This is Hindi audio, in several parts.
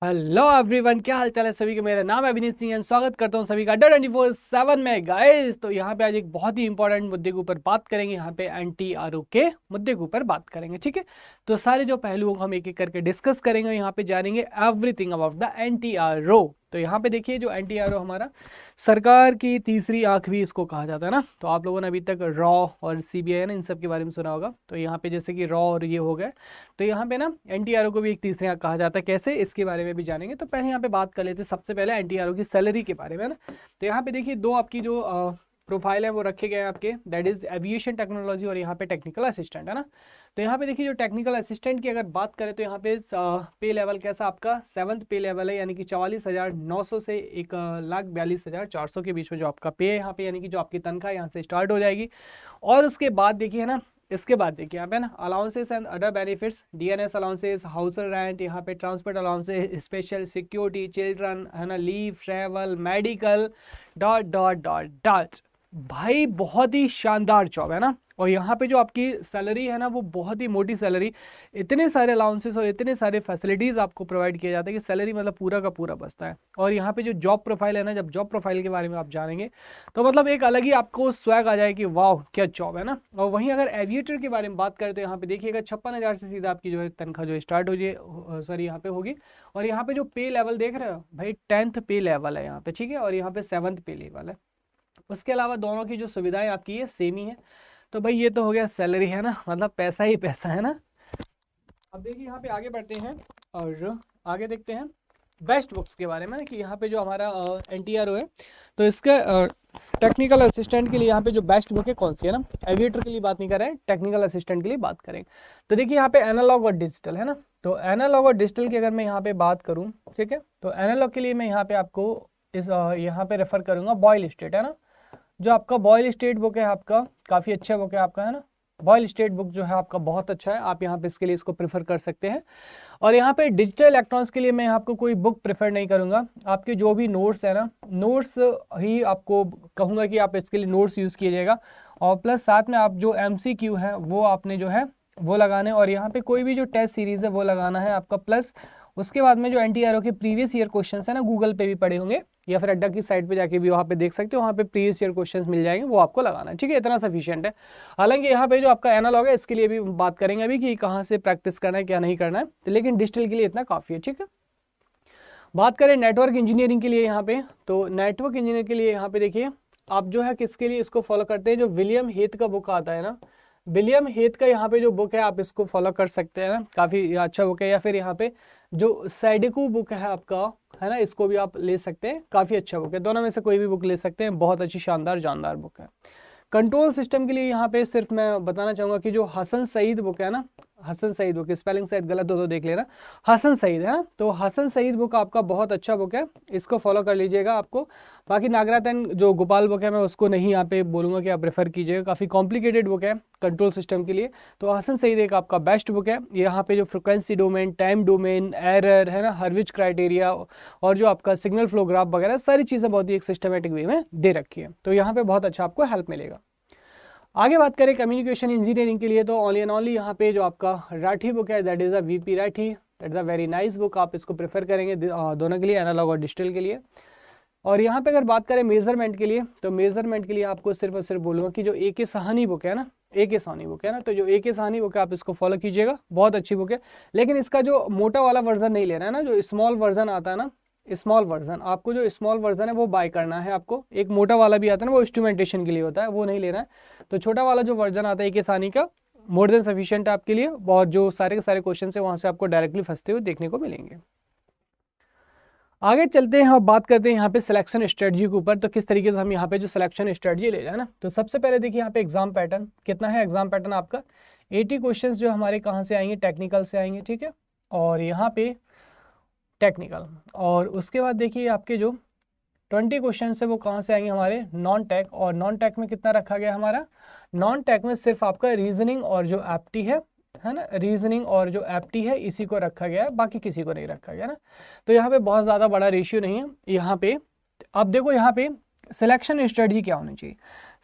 हेलो एवरीवन, क्या हाल चाल है सभी के। मेरा नाम है अभिनीत सिंह एंड स्वागत करता हूं सभी का अड्डा 24/7 में गाइस। तो यहाँ पे आज एक बहुत ही इंपॉर्टेंट मुद्दे के ऊपर बात करेंगे। यहाँ पे एंटी आरओ के मुद्दे के ऊपर बात करेंगे, ठीक है। तो सारे जो पहलुओं को हम एक एक करके डिस्कस करेंगे। यहाँ पे जानेंगे everything about the anti RO. तो यहाँ पे देखिए, जो एंटी आरओ हमारा सरकार की तीसरी आंख भी इसको कहा जाता है ना। तो आप लोगों ने अभी तक रॉ और सीबीआई ना, इन सब के बारे में सुना होगा। तो यहाँ पे जैसे कि रॉ और ये हो गए, तो यहाँ पे ना एनटीआरओ को भी एक तीसरी आंख कहा जाता है। कैसे, इसके बारे में भी जानेंगे। तो पहले यहाँ पे बात कर लेते हैं सबसे पहले एनटीआरओ की सैलरी के बारे में ना। तो यहाँ पे देखिए, दो आपकी जो प्रोफाइल है वो रखे गए हैं आपके, दैट इज एविएशन टेक्नोलॉजी और यहाँ पे टेक्निकल असिस्टेंट, है ना। तो यहाँ पे देखिए, जो टेक्निकल असिस्टेंट की अगर बात करें तो यहाँ पे पे लेवल कैसा आपका 7th पे लेवल है, यानी कि 44,900 से 1,42,400 के बीच में जो आपका पे है यहाँ पे, यानी कि जो आपकी तनख्वाह यहाँ से स्टार्ट हो जाएगी। और उसके बाद देखिए, है ना, इसके बाद देखिए यहाँ पे ना allowances and other benefits, DNS allowances, house rent, यहाँ पे transport allowances, special security, children, है ना, leave, travel, medical, dot dot dot dot. भाई बहुत ही शानदार जॉब है ना। और यहाँ पे जो आपकी सैलरी है ना, वो बहुत ही मोटी सैलरी, इतने सारे अलाउंसेस और इतने सारे फैसिलिटीज़ आपको प्रोवाइड किए जाते हैं कि सैलरी मतलब पूरा का पूरा बचता है। और यहाँ पे जो जॉब प्रोफाइल है ना, जब जॉब प्रोफाइल के बारे में आप जानेंगे तो मतलब एक अलग ही आपको स्वैग आ जाए कि वाह क्या जॉब है ना। और वहीं अगर एविएटर के बारे में बात करें तो यहाँ पे देखिएगा 56,000 से सीधा आपकी जो है तनख्वाह जो स्टार्ट हो जाए, सॉरी यहाँ पे होगी। और यहाँ पे जो पे लेवल देख रहे हो भाई, 10th पे लेवल है यहाँ पे, ठीक है। और यहाँ पे 7th पे लेवल है। उसके अलावा दोनों की जो सुविधाएं आपकी है सेम ही है। तो भाई ये तो हो गया सैलरी, है ना, मतलब पैसा ही पैसा है ना। अब देखिए यहाँ पे आगे बढ़ते हैं और आगे देखते हैं बेस्ट बुक्स के बारे में ना, कि यहाँ पे जो हमारा एनटीआरओ है तो इसके टेक्निकल असिस्टेंट के लिए यहाँ पे जो बेस्ट बुक है कौन सी है ना। एविएटर के लिए बात नहीं कर रहे हैं, टेक्निकल असिस्टेंट के लिए बात करेंगे। तो देखिए यहाँ पे एनालॉग और डिजिटल है ना। तो एनालॉग और डिजिटल की अगर मैं यहाँ पे बात करूँ, ठीक है, तो एनालॉग के लिए मैं यहाँ पे आपको इस यहाँ पे रेफर करूँगा बॉयल स्टेट, है ना। जो आपका बॉयल स्टेट बुक है आपका, काफ़ी अच्छा बुक है आपका, है ना। बॉयल स्टेट बुक जो है आपका बहुत अच्छा है, आप यहाँ पे इसके लिए इसको प्रेफर कर सकते हैं। और यहाँ पे डिजिटल इलेक्ट्रॉनिक्स के लिए मैं आपको कोई बुक प्रेफर नहीं करूँगा। आपके जो भी नोट्स है ना, नोट्स ही आपको कहूँगा कि आप इसके लिए नोट्स यूज़ कीजिएगा। और प्लस साथ में आप जो MCQ है वो आपने जो है वो लगाना है। और यहाँ पे कोई भी जो टेस्ट सीरीज़ है वो लगाना है आपका। प्लस उसके बाद में जो एनटीआरओ के प्रीवियस ईयर क्वेश्चन है ना, गूगल पे भी पड़े होंगे या फिर अड्डा की साइट पे जाके भी वहाँ पे देख सकते हो, वहाँ पे प्रीवियस ईयर क्वेश्चंस मिल जाएंगे, वो आपको लगाना है, ठीक है। इतना सफिशिएंट है। हालांकि यहाँ पे जो आपका एनालॉग है इसके लिए भी बात करेंगे अभी कि कहाँ से प्रैक्टिस करना है क्या नहीं करना है, तो लेकिन डिजिटल के लिए इतना काफ़ी है, ठीक है। बात करें नेटवर्क इंजीनियरिंग के लिए यहाँ पे, तो नेटवर्क इंजीनियर के लिए यहाँ पे देखिए, आप जो है किसके लिए इसको फॉलो करते हैं, जो विलियम हेथ का बुक आता है ना, विलियम हेथ का यहाँ पे जो बुक है आप इसको फॉलो कर सकते हैं ना, काफ़ी अच्छा बुक है। या फिर यहाँ पे जो सैडिको बुक है आपका, है ना, इसको भी आप ले सकते हैं, काफ़ी अच्छा बुक है। दोनों में से कोई भी बुक ले सकते हैं, बहुत अच्छी शानदार जानदार बुक है। कंट्रोल सिस्टम के लिए यहाँ पे सिर्फ मैं बताना चाहूँगा कि जो हसन सईद बुक है ना, हसन सईद बुक, स्पेलिंग शायद गलत हो तो देख लेना, हसन सईद है ना। तो हसन सईद बुक आपका बहुत अच्छा बुक है, इसको फॉलो कर लीजिएगा आपको। बाकी नागरातन जो गोपाल बुक है मैं उसको नहीं यहाँ पे बोलूँगा कि आप रेफर कीजिएगा, काफ़ी कॉम्प्लिकेटेड बुक है कंट्रोल सिस्टम के लिए। तो हसन सईद एक आपका बेस्ट बुक है। यहाँ पे जो frequency domain, time domain, error, है ना, हर्विच क्राइटेरिया और जो आपका सिग्नल फ्लो ग्राफ वगैरह सारी चीज़ें बहुत ही एक सिस्टमेटिक वे में दे रखी है। तो यहाँ पे बहुत अच्छा आपको हेल्प मिलेगा। आगे बात करें कम्युनिकेशन इंजीनियरिंग के लिए, तो ओनली एंड ओनली यहाँ पे जो आपका राठी बुक है, that is a VP Rathi, that is a very nice book. आप इसको प्रेफर करेंगे दोनों के लिए, एनालॉग और डिजिटल के लिए। और यहाँ पे अगर बात करें मेजरमेंट के लिए, तो मेजरमेंट के लिए आपको सिर्फ और सिर्फ बोलूँगा कि जो AK साहनी बुक है ना, AK साहनी बुक है ना, तो जो AK साहनी बुक है आप इसको फॉलो कीजिएगा, बहुत अच्छी बुक है। लेकिन इसका जो मोटा वाला वर्जन नहीं लेना है ना, जो स्मॉल वर्जन आता है ना, स्मॉल वर्जन, आपको जो स्मॉल वर्जन है वो बाय करना है आपको। एक मोटा वाला भी आता है ना, वो इंस्ट्रूमेंटेशन के लिए होता है, वो नहीं लेना है। तो छोटा वाला जो वर्जन आता है AK साहनी का, मोर देन सफिशिएंट है आपके लिए। और जो सारे के सारे क्वेश्चन है वहाँ से आपको डायरेक्टली फंसते हुए देखने को मिलेंगे। आगे चलते हैं और बात करते हैं यहाँ पे सिलेक्शन स्ट्रेटजी के ऊपर। तो किस तरीके से हम यहाँ पे जो सिलेक्शन स्ट्रेटजी ले रहे हैं ना, तो सबसे पहले देखिए यहाँ पे एग्जाम पैटर्न कितना है। एग्जाम पैटर्न आपका 80 क्वेश्चंस जो हमारे कहाँ से आएंगे, टेक्निकल से आएंगे, ठीक है। और यहाँ पे टेक्निकल, और उसके बाद देखिए आपके जो 20 क्वेश्चन है वो कहाँ से आएंगे, हमारे नॉन टेक। और नॉन टेक में कितना रखा गया हमारा, नॉन टेक में सिर्फ आपका रीजनिंग और जो एप्टी है ना, रीजनिंग और जो एप्टी है इसी को रखा गया है, बाकी किसी को नहीं रखा गया ना। तो यहाँ पे बहुत ज़्यादा बड़ा रेशियो नहीं है यहाँ पे। अब देखो यहाँ पे सिलेक्शन स्ट्रेटजी क्या होनी चाहिए।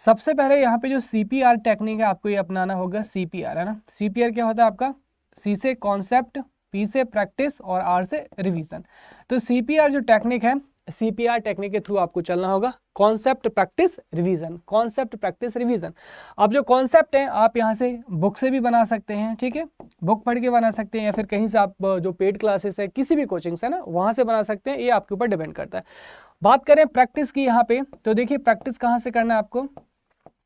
सबसे पहले यहाँ पे जो CPR टेक्निक है आपको ये अपनाना होगा। CPR है ना, CPR क्या होता है आपका, C से कॉन्सेप्ट, P से प्रैक्टिस और R से रिवीजन। तो CPR जो टेक्निक है, CPR टेक्निक के थ्रू आपको चलना होगा, concept practice revision, concept practice revision. अब जो कॉन्सेप्ट है आप यहाँ से बुक से भी बना सकते हैं, ठीक है, बुक पढ़ के बना सकते हैं, या फिर कहीं से आप जो पेड क्लासेस है किसी भी कोचिंग से ना वहाँ से बना सकते हैं, ये आपके ऊपर डिपेंड करता है। बात करें प्रैक्टिस की यहाँ पे, तो देखिए प्रैक्टिस कहाँ से करना है आपको।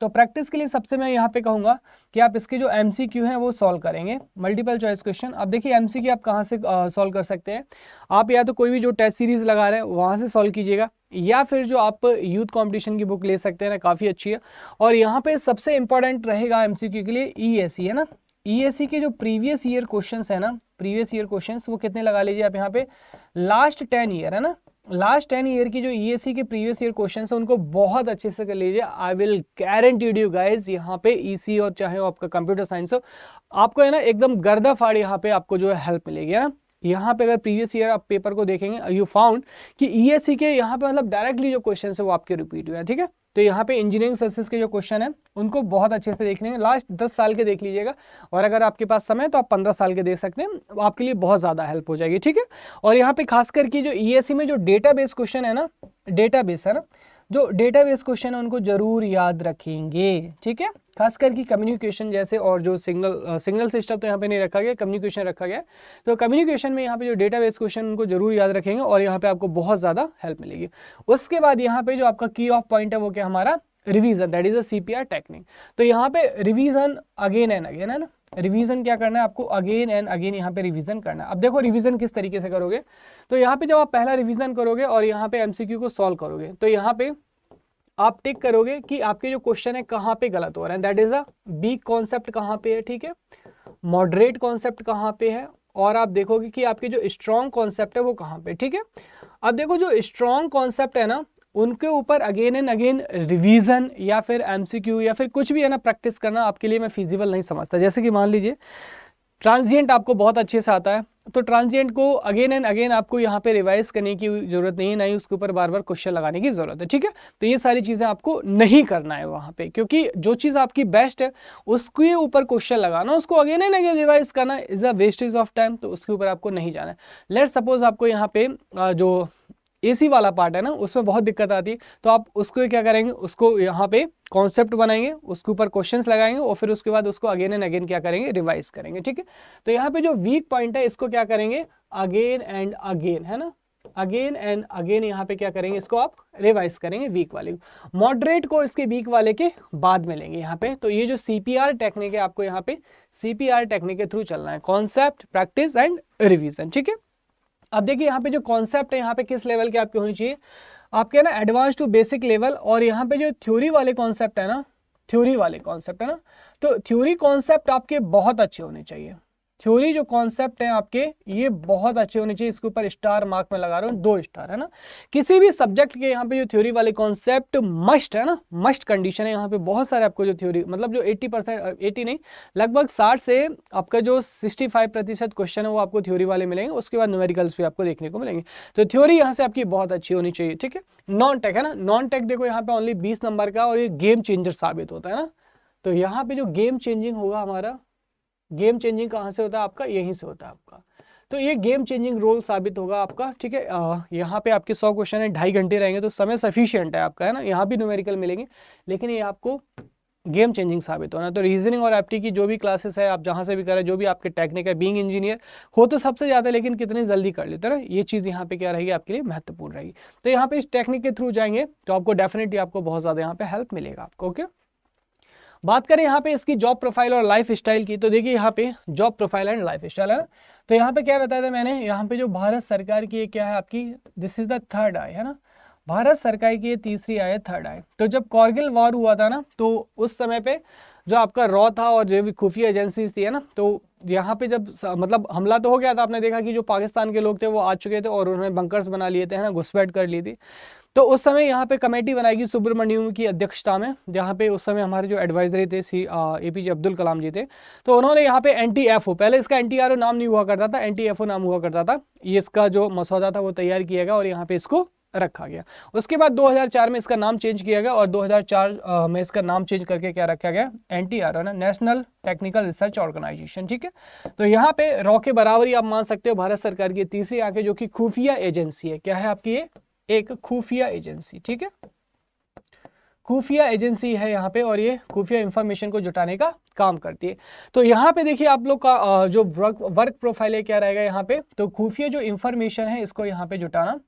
तो प्रैक्टिस के लिए सबसे मैं यहाँ पे कहूँगा कि आप इसके जो MCQ हैं वो सॉल्व करेंगे, मल्टीपल चॉइस क्वेश्चन। अब देखिए MCQ आप कहाँ से सॉल्व कर सकते हैं, आप या तो कोई भी जो टेस्ट सीरीज लगा रहे हैं वहाँ से सॉल्व कीजिएगा, या फिर जो आप यूथ कंपटीशन की बुक ले सकते हैं ना, काफ़ी अच्छी है। और यहाँ पे सबसे इंपॉर्टेंट रहेगा MCQ के लिए ESE है ना, ESE के जो प्रीवियस ईयर क्वेश्चन है ना, प्रीवियस ईयर क्वेश्चन वो कितने लगा लीजिए आप यहाँ पे, लास्ट 10 ईयर है ना, लास्ट 10 ईयर की जो ESE के प्रीवियस ईयर क्वेश्चंस है उनको बहुत अच्छे से कर लीजिए। I will guarantee you guys, यहाँ पे EC और चाहे वो आपका कंप्यूटर साइंस हो, आपको है ना एकदम गर्दा फाड़ यहाँ पे आपको जो है हेल्प मिलेगी है ना। यहाँ पे अगर प्रीवियस ईयर आप पेपर को देखेंगे, यू फाउंड कि ESE के यहाँ पे मतलब डायरेक्टली जो क्वेश्चन है वो आपके रिपीट हुए हैं, ठीक है। तो यहाँ पे इंजीनियरिंग सर्विसेज के जो क्वेश्चन है उनको बहुत अच्छे से देख लेंगे, लास्ट 10 साल के देख लीजिएगा, और अगर आपके पास समय तो आप 15 साल के देख सकते हैं, आपके लिए बहुत ज़्यादा हेल्प हो जाएगी, ठीक है। और यहाँ पे खास करके जो ESE में जो डेटाबेस क्वेश्चन है ना, डेटाबेस है ना, जो डेटाबेस क्वेश्चन है उनको जरूर याद रखेंगे, ठीक है। खास करके कम्युनिकेशन जैसे, और जो सिग्नल सिस्टम तो यहाँ पे नहीं रखा गया, कम्युनिकेशन रखा गया, तो कम्युनिकेशन में यहाँ पे जो डेटाबेस क्वेश्चन उनको जरूर याद रखेंगे और यहाँ पे आपको बहुत ज़्यादा हेल्प मिलेगी। उसके बाद यहाँ पे जो आपका की ऑफ पॉइंट है वो क्या, हमारा revision, that is a CPR technique. तो यहाँ पे रिवीजन अगेन एंड अगेन है ना, रिवीजन क्या करना है आपको, अगेन एंड अगेन यहाँ पे रिवीजन करना है। अब देखो रिवीजन किस तरीके से करोगे, तो यहाँ पे जब आप पहला रिवीजन करोगे और यहाँ पे MCQ को सॉल्व करोगे, तो यहाँ पे आप टिक करोगे कि आपके जो क्वेश्चन है कहाँ पे गलत हो रहा है, that is a weak concept कहाँ पे है, ठीक है, मॉडरेट कॉन्सेप्ट कहाँ पे है, और आप देखोगे कि आपके जो स्ट्रॉन्ग कॉन्सेप्ट है वो कहाँ पे, ठीक है। अब देखो जो स्ट्रॉन्ग कॉन्सेप्ट है ना उनके ऊपर अगेन एंड अगेन रिवीजन या फिर MCQ या फिर कुछ भी है ना प्रैक्टिस करना आपके लिए मैं फिजिबल नहीं समझता। जैसे कि मान लीजिए ट्रांजिएंट आपको बहुत अच्छे से आता है, तो ट्रांजिएंट को अगेन एंड अगेन आपको यहाँ पे रिवाइज करने की जरूरत नहीं है, ना ही उसके ऊपर बार बार क्वेश्चन लगाने की जरूरत है, ठीक है। तो ये सारी चीज़ें आपको नहीं करना है वहाँ पे, क्योंकि जो चीज़ आपकी बेस्ट है उसके ऊपर क्वेश्चन लगाना, उसको अगेन एंड अगेन रिवाइज करना is a wastage of time, तो उसके ऊपर आपको नहीं जाना है। लेट्स सपोज आपको यहाँ पे जो AC वाला पार्ट है ना उसमें बहुत दिक्कत आती है, तो आप उसको क्या करेंगे, उसको यहाँ पे कॉन्सेप्ट बनाएंगे, उसके ऊपर क्वेश्चंस लगाएंगे और फिर उसके बाद उसको अगेन एंड अगेन क्या करेंगे, रिवाइज करेंगे, ठीक है। तो यहाँ पे जो वीक पॉइंट है इसको क्या करेंगे, अगेन एंड अगेन है ना, अगेन एंड अगेन यहाँ पे क्या करेंगे, इसको आप रिवाइज करेंगे वीक वाले को, मॉडरेट को इसके वीक वाले के बाद में लेंगे यहाँ पे। तो ये जो CPR टेक्निक है आपको यहाँ पे CPR टेक्निक के थ्रू चलना है, कॉन्सेप्ट प्रैक्टिस एंड रिविजन, ठीक है। अब देखिए यहाँ पे जो कॉन्सेप्ट है यहाँ पे किस लेवल के आपके होनी चाहिए, आपके ना एडवांस टू बेसिक लेवल, और यहाँ पे जो थ्योरी वाले कॉन्सेप्ट है ना, थ्योरी वाले कॉन्सेप्ट है ना, तो थ्योरी कॉन्सेप्ट आपके बहुत अच्छे होने चाहिए, थ्योरी जो कॉन्सेप्ट है आपके ये बहुत अच्छे होने चाहिए। इसके ऊपर स्टार मार्क में लगा रहा हूँ, 2 स्टार है ना। किसी भी सब्जेक्ट के यहाँ पे जो थ्योरी वाले कॉन्सेप्ट मस्ट है ना, मस्ट कंडीशन है। यहाँ पे बहुत सारे आपको जो थ्योरी मतलब जो 80% 80 नहीं लगभग 60 से आपका जो 65% क्वेश्चन है वो आपको थ्योरी वाले मिलेंगे। उसके बाद न्यूमेरिकल्स भी आपको देखने को मिलेंगे। तो थ्योरी यहाँ से आपकी बहुत अच्छी होनी चाहिए, ठीक है। नॉन टेक है ना, नॉन टेक देखो यहाँ पे ओनली 20 नंबर का और ये गेम चेंजर साबित होता है ना। तो यहाँ पे जो गेम चेंजिंग होगा हमारा, गेम चेंजिंग कहाँ से होता है आपका, यहीं से होता है आपका। तो ये गेम चेंजिंग रोल साबित होगा आपका, ठीक है। यहाँ पे आपके 100 क्वेश्चन है, 2.5 घंटे रहेंगे तो समय सफिशिएंट है आपका, है ना। यहाँ भी न्यूमेरिकल मिलेंगे लेकिन ये आपको गेम चेंजिंग साबित होना। तो रीजनिंग और एप्टी की जो भी क्लासेस है आप जहाँ से भी करें, जो भी आपके टेक्निक है, बीइंग इंजीनियर हो तो सबसे ज़्यादा, लेकिन कितनी जल्दी कर लेते हैं ना, ये चीज़ यहाँ पे क्या रहेगी आपके लिए महत्वपूर्ण रहेगी। तो यहाँ पे इस टेक्निक के थ्रू जाएंगे तो आपको डेफिनेटली आपको बहुत ज़्यादा यहाँ पे हेल्प मिलेगा आपको, ओके। बात करें यहाँ पे इसकी जॉब प्रोफाइल और लाइफ स्टाइल की, तो देखिए यहाँ पे job profile and life style है ना। तो यहाँ पे क्या बताया था मैंने, यहाँ पे जो भारत सरकार की क्या है आपकी, दिस इज द थर्ड आई है ना, भारत सरकार की ये तीसरी आई है, थर्ड आई। तो जब कारगिल वॉर हुआ था ना, तो उस समय पे जो आपका रॉ था और जो भी खुफिया एजेंसीज थी है ना, तो यहाँ पे जब मतलब हमला तो हो गया था, आपने देखा कि जो पाकिस्तान के लोग थे वो आ चुके थे और उन्होंने बंकर्स बना लिए थे, है ना, घुसपैठ कर ली थी। तो उस समय यहाँ पे कमेटी बनाएगी सुब्रमण्यम की अध्यक्षता में, जहाँ पे उस समय हमारे जो एडवाइजरी थे APJ अब्दुल कलाम जी थे। तो उन्होंने यहाँ पे NTFO, पहले इसका NTRO नाम नहीं हुआ करता था, NTFO नाम हुआ करता था। ये इसका जो मसौदा था वो तैयार किया गया और यहाँ पे इसको रखा गया। उसके बाद 2004 में इसका नाम चेंज किया गया और 2004 में इसका नाम चेंज करके क्या रखा गया, NTRO ना, नेशनल टेक्निकल रिसर्च ऑर्गेनाइजेशन। ठीक है, तो यहाँ पे रॉ के बराबर ही आप मान सकते हो भारत सरकार की तीसरी आंखें जो कि खुफिया एजेंसी है। क्या है आपकी ये, एक खुफिया एजेंसी। ठीक है, खुफिया एजेंसी है यहाँ पे और ये खुफिया इंफॉर्मेशन को जुटाने का काम करती है। तो यहाँ पे देखिए आप लोग का जो वर्क प्रोफाइल है क्या रहेगा यहाँ पे, तो खुफिया जो इंफॉर्मेशन है इसको यहाँ पे जुटाना,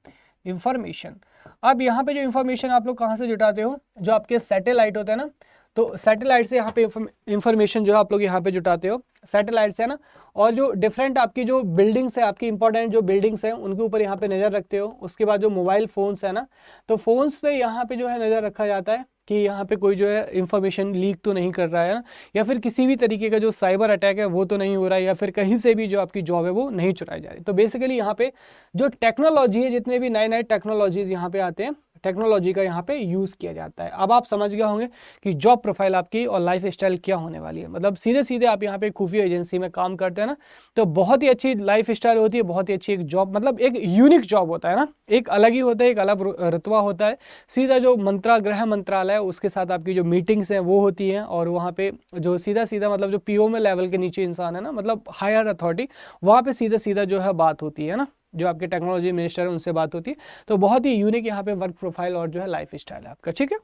इंफॉर्मेशन। अब यहाँ पे जो इंफॉर्मेशन आप लोग कहाँ से जुटाते हो, जो आपके सैटेलाइट होते हैं ना, तो सैटेलाइट से यहाँ पे इंफॉर्मेशन जो है आप लोग यहाँ पे जुटाते हो, सैटेलाइट से है ना। और जो डिफरेंट आपकी जो बिल्डिंग्स है, आपकी इंपॉर्टेंट जो बिल्डिंग्स हैं उनके ऊपर यहाँ पे नज़र रखते हो। उसके बाद जो मोबाइल फ़ोन्स है ना, तो फ़ोन्स पे यहाँ पे जो है नज़र रखा जाता है कि यहाँ पे कोई जो है इंफॉर्मेशन लीक तो नहीं कर रहा है ना, या फिर किसी भी तरीके का जो साइबर अटैक है वो तो नहीं हो रहा है, या फिर कहीं से भी जो आपकी जॉब है वो नहीं चुराई जा रही। तो बेसिकली यहाँ पे जो टेक्नोलॉजी है, जितने भी नए नए टेक्नोलॉजीज यहाँ पे आते हैं, टेक्नोलॉजी का यहाँ पे यूज़ किया जाता है। अब आप समझ गए होंगे कि जॉब प्रोफाइल आपकी और लाइफ स्टाइल क्या होने वाली है। मतलब सीधे सीधे आप यहाँ पे खुफिया एजेंसी में काम करते हैं ना, तो बहुत ही अच्छी लाइफ स्टाइल होती है, बहुत ही अच्छी एक जॉब, मतलब एक यूनिक जॉब होता है ना, एक अलग ही होता है, एक अलग रुतबा होता है। सीधा जो गृह मंत्रालय है उसके साथ आपकी जो मीटिंग्स हैं वो होती हैं, और वहाँ पे जो सीधा सीधा मतलब जो PO में लेवल के नीचे इंसान है ना, मतलब हायर अथॉरिटी, वहाँ पे सीधा सीधा जो है बात होती है ना, जो आपके टेक्नोलॉजी मिनिस्टर है उनसे बात होती है। तो बहुत ही यूनिक यहाँ पे वर्क प्रोफाइल और जो है लाइफ स्टाइल है आपका। ठीक है,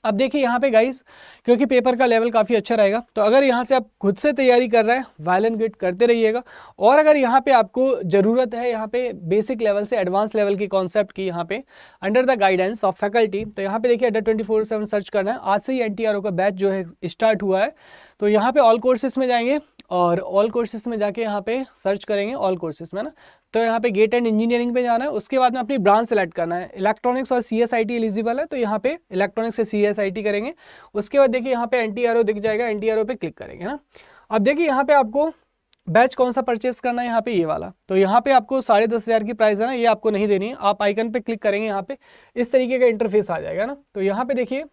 अब देखिए यहाँ पे गाइस, क्योंकि पेपर का लेवल काफ़ी अच्छा रहेगा, तो अगर यहाँ से आप खुद से तैयारी कर रहे हैं, वेल एंड गुड, करते रहिएगा। और अगर यहाँ पे आपको ज़रूरत है यहाँ पे बेसिक लेवल से एडवांस लेवल की कॉन्सेप्ट की, यहाँ पे under the guidance of faculty, तो यहाँ पे देखिए अड्डा 24/7 सर्च करना है। आज से ही NTRO का बैच जो है स्टार्ट हुआ है, तो यहाँ पे ऑल कोर्सेज में जाएंगे और ऑल कोर्सेज में जाके यहाँ पे सर्च करेंगे ऑल कोर्सेज में ना, तो यहाँ पे गेट एंड इंजीनियरिंग पे जाना है। उसके बाद में अपनी ब्रांच सेलेक्ट करना है, इलेक्ट्रॉनिक्स और CSIT एलिजिबल है, तो यहाँ पे इलेक्ट्रॉनिक्स से CSIT करेंगे। उसके बाद देखिए यहाँ पे NTRO दिख जाएगा, NTRO पे क्लिक करेंगे ना। अब देखिए यहाँ पे आपको बैच कौन सा परचेस करना है, यहाँ पे ये वाला, तो यहाँ पे आपको 10,500 की प्राइस है ना, ये आपको नहीं देनी है। आप आइकन पे क्लिक करेंगे, यहाँ पे इस तरीके का इंटरफेस आ जाएगा ना, तो यहाँ पे देखिए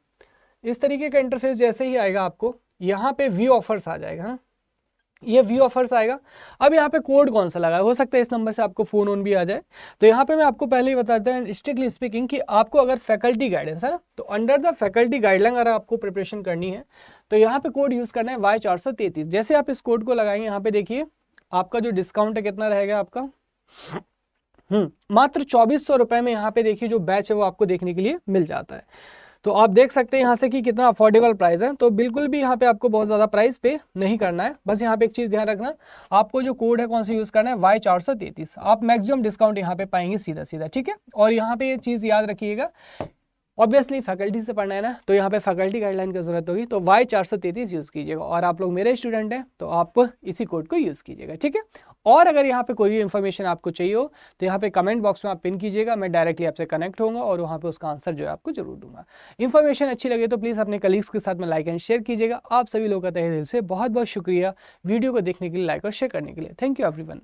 इस तरीके का इंटरफेस जैसे ही आएगा आपको यहाँ पे व्यू ऑफर्स आ जाएगा ना, ये व्यू ऑफर्स आएगा। अब यहाँ पे कोड कौन सा लगा है, हो सकता है इस नंबर से आपको फोन ऑन भी आ जाए। तो यहाँ पे मैं आपको पहले ही बताता हूँ स्ट्रिक्टली स्पीकिंग कि आपको अगर फैकल्टी गाइडेंस है ना, तो अंडर द फैकल्टी गाइडलाइन अगर आपको प्रिपरेशन करनी है तो यहाँ पे कोड यूज करना है Y433। जैसे आप इस कोड को लगाएंगे, यहाँ पे देखिए आपका जो डिस्काउंट है कितना रहेगा आपका, मात्र 2400 रुपए में यहाँ पे देखिए जो बैच है वो आपको देखने के लिए मिल जाता है। तो आप देख सकते हैं यहाँ से कि कितना अफोर्डेबल प्राइस है। तो बिल्कुल भी यहाँ पे आपको बहुत ज़्यादा प्राइस पे नहीं करना है। बस यहाँ पे एक चीज़ ध्यान रखना, आपको जो कोड है कौन सा यूज़ करना है, Y433। आप मैक्सिमम डिस्काउंट यहाँ पे पाएंगे सीधा सीधा, ठीक है। और यहाँ पे ये चीज़ याद रखिएगा, ऑब्वियसली फैकल्टी से पढ़ना है ना, तो यहाँ पे फैकल्टी गाइडलाइन की जरूरत होगी, तो Y433 यूज़ कीजिएगा। और आप लोग मेरे स्टूडेंट हैं तो आप इसी कोड को यूज़ कीजिएगा, ठीक है। और अगर यहाँ पे कोई भी इन्फॉर्मेशन आपको चाहिए हो तो यहाँ पे कमेंट बॉक्स में आप पिन कीजिएगा, मैं डायरेक्टली आपसे कनेक्ट होऊंगा और वहाँ पे उसका आंसर जो है आपको जरूर दूंगा। इन्फॉर्मेशन अच्छी लगे तो प्लीज़ अपने कलीग्स के साथ में लाइक एंड शेयर कीजिएगा। आप सभी लोगों का तहे दिल से बहुत बहुत शुक्रिया वीडियो को देखने के लिए, लाइक और शेयर करने के लिए। Thank you everyone.